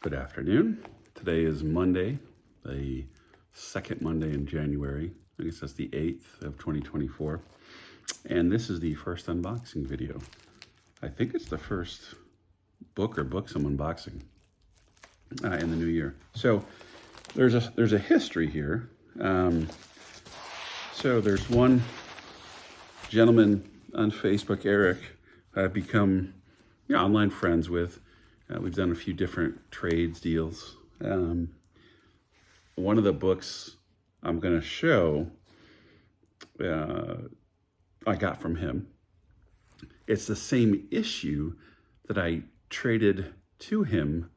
Good afternoon. Today is Monday, the second Monday in January. I guess that's the 8th of 2024. And this is the first unboxing video. I think it's the first book or books I'm unboxing in the new year. So there's a history here. So there's one gentleman on Facebook, Eric, I've become online friends with. We've done a few different trades deals. One of the books I'm going to show, I got from him. It's the same issue that I traded to him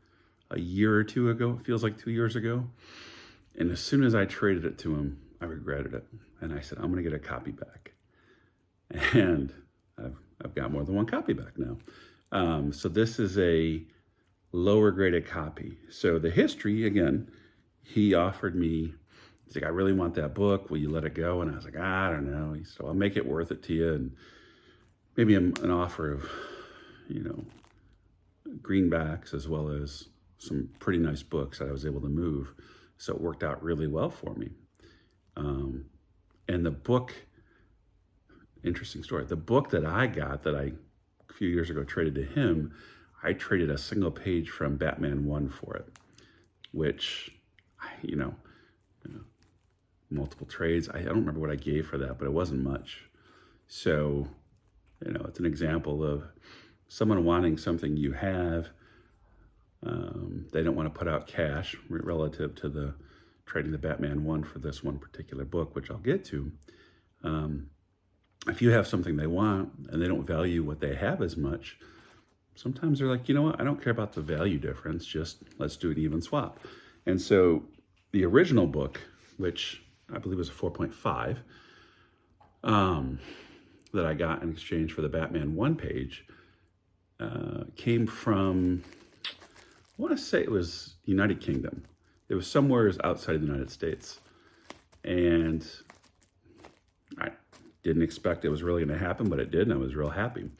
a year or two ago. It feels like 2 years ago. And as soon as I traded it to him, I regretted it. And I said, I'm going to get a copy back. And I've got more than one copy back now. So this is a lower graded copy. So the history, again, he offered me, he's like, I really want that book. Will you let it go? And I was like, I don't know. He said, I'll make it worth it to you. And maybe an offer of, greenbacks as well as some pretty nice books that I was able to move. So it worked out really well for me. And the book, interesting story. The book that I got that a few years ago traded to him, I traded a single page from Batman 1 for it, which, multiple trades. I don't remember what I gave for that, but it wasn't much. So, it's an example of someone wanting something you have. They don't want to put out cash relative to the trading the Batman 1 for this one particular book, which I'll get to. If you have something they want and they don't value what they have as much, sometimes they're like, you know what, I don't care about the value difference, just let's do an even swap. And so the original book, which I believe was a 4.5, that I got in exchange for the Batman 1 page, came from, I want to say it was United Kingdom. It was somewhere outside of the United States. And I didn't expect it was really going to happen, but it did, and I was real happy.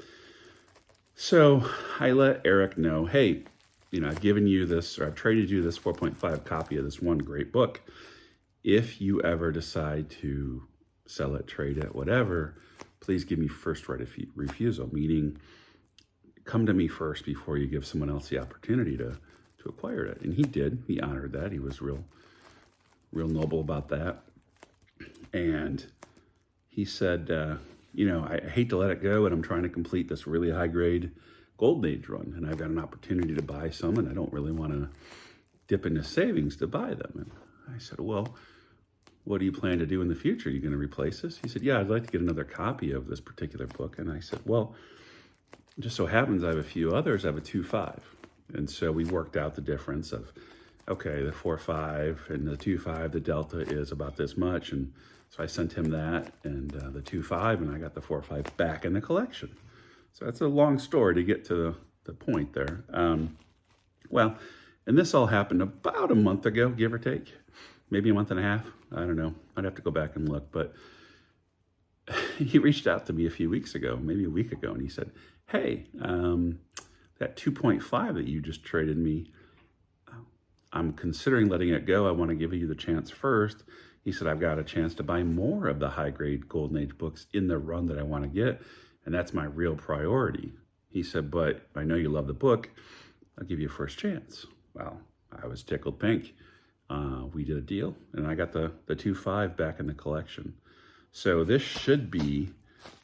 So I let Eric know, hey, I've given you this, or I've traded you this 4.5 copy of this one great book. If you ever decide to sell it, trade it, whatever, please give me first right of refusal, meaning come to me first before you give someone else the opportunity to acquire it. And he did. He honored that. He was real noble about that. And he said, I hate to let it go, and I'm trying to complete this really high-grade Golden Age run, and I've got an opportunity to buy some, and I don't really want to dip into savings to buy them. And I said, well, what do you plan to do in the future? Are you going to replace this? He said, yeah, I'd like to get another copy of this particular book. And I said, well, it just so happens I have a few others. I have a 2.5. And so we worked out the difference of, okay, the 4.5 and the 2.5, the delta is about this much. And so I sent him that and the 2.5, and I got the 4.5 back in the collection. So that's a long story to get to the point there. And this all happened about a month ago, give or take, maybe a month and a half. I don't know. I'd have to go back and look. But he reached out to me a few weeks ago, maybe a week ago, and he said, hey, that 2.5 that you just traded me, I'm considering letting it go. I want to give you the chance first. He said, I've got a chance to buy more of the high-grade Golden Age books in the run that I want to get, and that's my real priority. He said, but I know you love the book. I'll give you a first chance. Well, I was tickled pink. We did a deal, and I got the 2.5 back in the collection. So this should be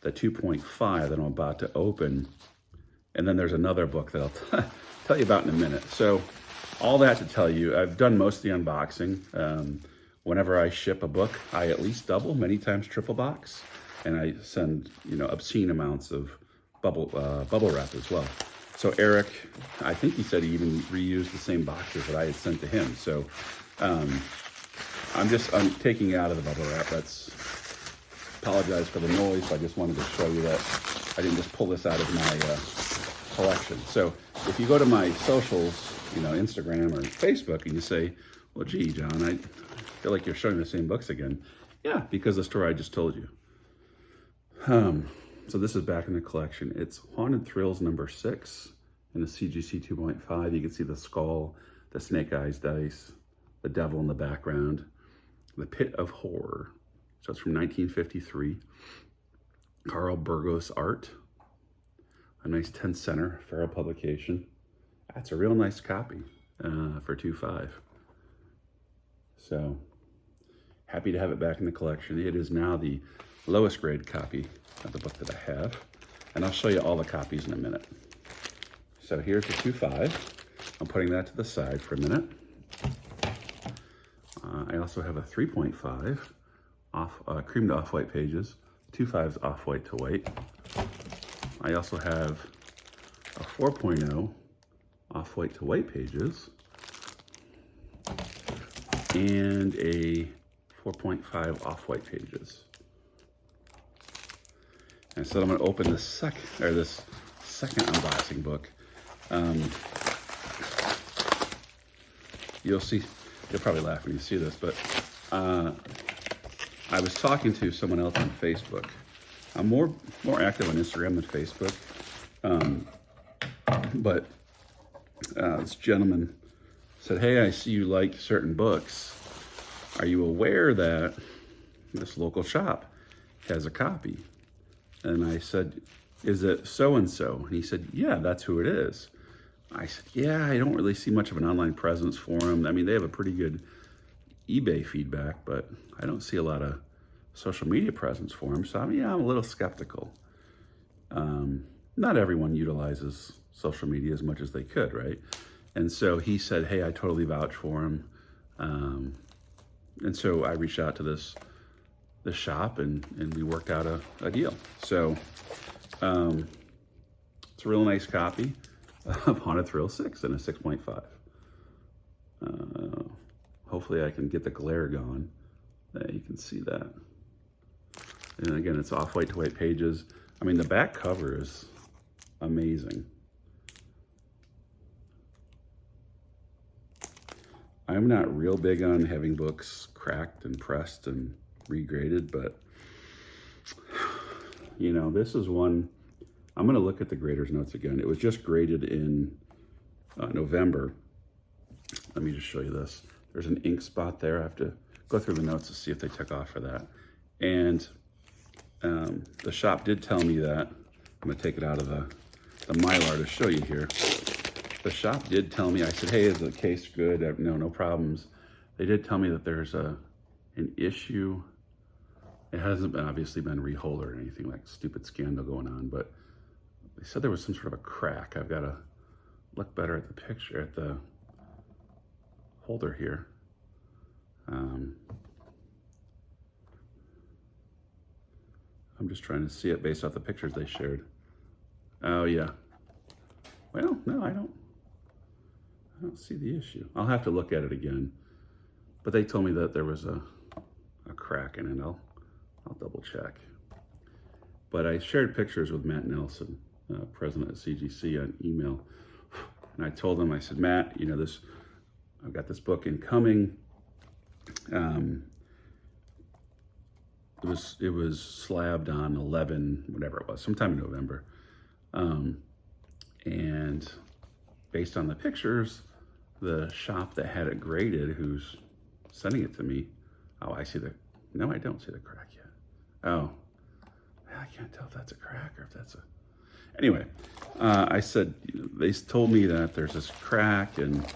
the 2.5 that I'm about to open, and then there's another book that I'll tell you about in a minute. So all that to tell you, I've done most of the unboxing. Whenever I ship a book, I at least double, many times triple box, and I send obscene amounts of bubble wrap as well. So Eric, I think he said he even reused the same boxes that I had sent to him. So I'm taking it out of the bubble wrap. Apologize for the noise. I just wanted to show you that I didn't just pull this out of my collection. So if you go to my socials, Instagram or Facebook, and you say, well, gee, John, I feel like you're showing the same books again. Yeah, because the story I just told you. So this is back in the collection. It's Haunted Thrills number 6 in the CGC 2.5. You can see the skull the Snake Eyes dice, the Devil in the Background, the Pit of Horror. So it's from 1953. Carl Burgos art. A nice 10 center Farrell publication. That's a real nice copy for $2.5. So happy to have it back in the collection. It is now the lowest grade copy of the book that I have. And I'll show you all the copies in a minute. So here's the 2.5. I'm putting that to the side for a minute. I also have a 3.5 cream to off-white pages, 2.5s off-white to white. I also have a 4.0 off-white to white pages and a 4.5 off-white pages. And so I'm going to open this second unboxing book. You'll probably laugh when you see this, but I was talking to someone else on Facebook. I'm more active on Instagram than Facebook. But this gentleman said, "Hey, I see you like certain books. Are you aware that this local shop has a copy?" And I said, "Is it so-and-so?" And he said, "Yeah, that's who it is." I said, "Yeah, I don't really see much of an online presence for them. I mean, they have a pretty good eBay feedback, but I don't see a lot of social media presence for them. So I'm a little skeptical." Not everyone utilizes social media as much as they could, right? And so he said, "Hey, I totally vouch for him." And so I reached out to this shop and we worked out a deal. So it's a real nice copy of Haunted Thrill 6 and a 6.5. Hopefully I can get the glare going. You can see that. And again, it's off-white to white pages. I mean, the back cover is amazing. I'm not real big on having books cracked and pressed and regraded, but this is one. I'm going to look at the grader's notes again. It was just graded in November. Let me just show you this. There's an ink spot there. I have to go through the notes to see if they took off for that. And the shop did tell me that. I'm going to take it out of the Mylar to show you here. The shop did tell me, I said, "Hey, is the case good?" No problems. They did tell me that there's an issue. It hasn't obviously been reholdered or anything like stupid scandal going on, but they said there was some sort of a crack. I've got to look better at the picture, at the holder here. I'm just trying to see it based off the pictures they shared. Oh yeah. Well, no, I don't see the issue. I'll have to look at it again. But they told me that there was a crack in it. I'll double check. But I shared pictures with Matt Nelson, president of CGC, on email. And I told him, I said, "Matt, I've got this book incoming. It was slabbed on 11, whatever it was, sometime in November. And based on the pictures, the shop that had it graded, who's sending it to me, no, I don't see the crack yet. Oh, I can't tell if that's a crack or if that's anyway, I said, they told me that there's this crack and,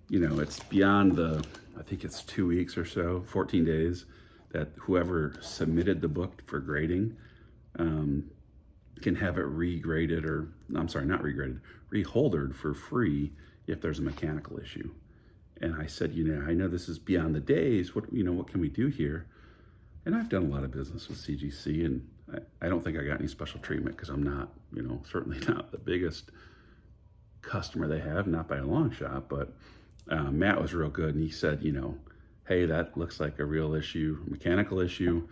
it's beyond I think it's 2 weeks or so, 14 days, that whoever submitted the book for grading can have it regraded, or I'm sorry, not regraded, reholdered for free if there's a mechanical issue. And I said, I know this is beyond the days. What can we do here? And I've done a lot of business with CGC, and I don't think I got any special treatment because I'm not, certainly not the biggest customer they have, not by a long shot. But Matt was real good, and he said, "Hey, that looks like a real issue, mechanical issue.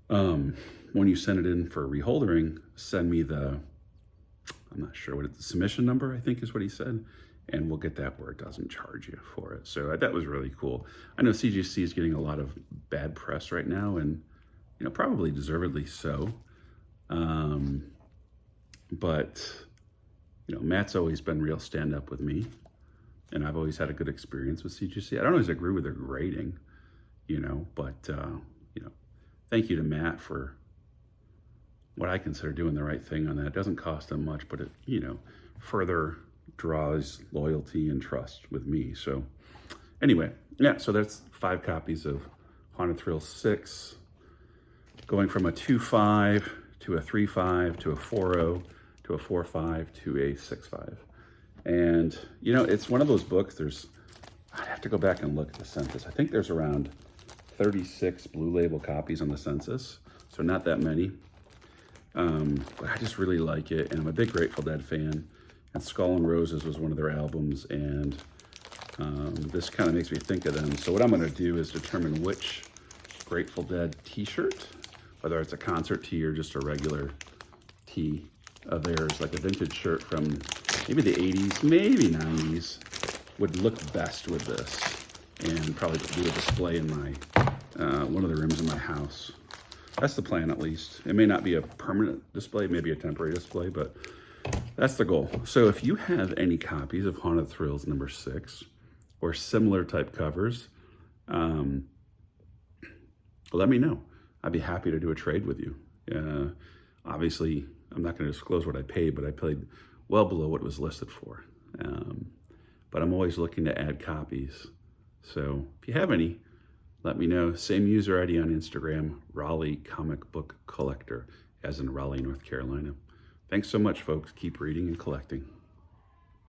When you send it in for reholdering, send me I'm not sure what the submission number, I think is what he said, and we'll get that where it doesn't charge you for it." So that was really cool. I know CGC is getting a lot of bad press right now, and probably deservedly so. But Matt's always been real stand up with me. and I've always had a good experience with CGC. I don't always agree with their grading, but, thank you to Matt for what I consider doing the right thing on that. It doesn't cost them much, but it, further draws loyalty and trust with me. So anyway, yeah, so that's 5 copies of Haunted Thrill 6, going from a 2.5 to a 3.5 to a 4.0 to a 4.5 to a 6.5. And, it's one of those books, I'd have to go back and look at the census. I think there's around 36 Blue Label copies on the census, so not that many. But I just really like it, and I'm a big Grateful Dead fan. And Skull and Roses was one of their albums, and this kind of makes me think of them. So what I'm going to do is determine which Grateful Dead t-shirt, whether it's a concert tee or just a regular tee of theirs, like a vintage shirt from maybe the 80s, maybe 90s, would look best with this, and probably do a display in my one of the rooms in my house. That's the plan, at least. It may not be a permanent display, maybe a temporary display, but that's the goal. So if you have any copies of Haunted Thrills number 6 or similar type covers, let me know. I'd be happy to do a trade with you. Obviously, I'm not going to disclose what I paid, but I paid well below what it was listed for. But I'm always looking to add copies. So if you have any, let me know. Same user ID on Instagram, RaleighComicBookCollector, as in Raleigh, North Carolina. Thanks so much, folks. Keep reading and collecting.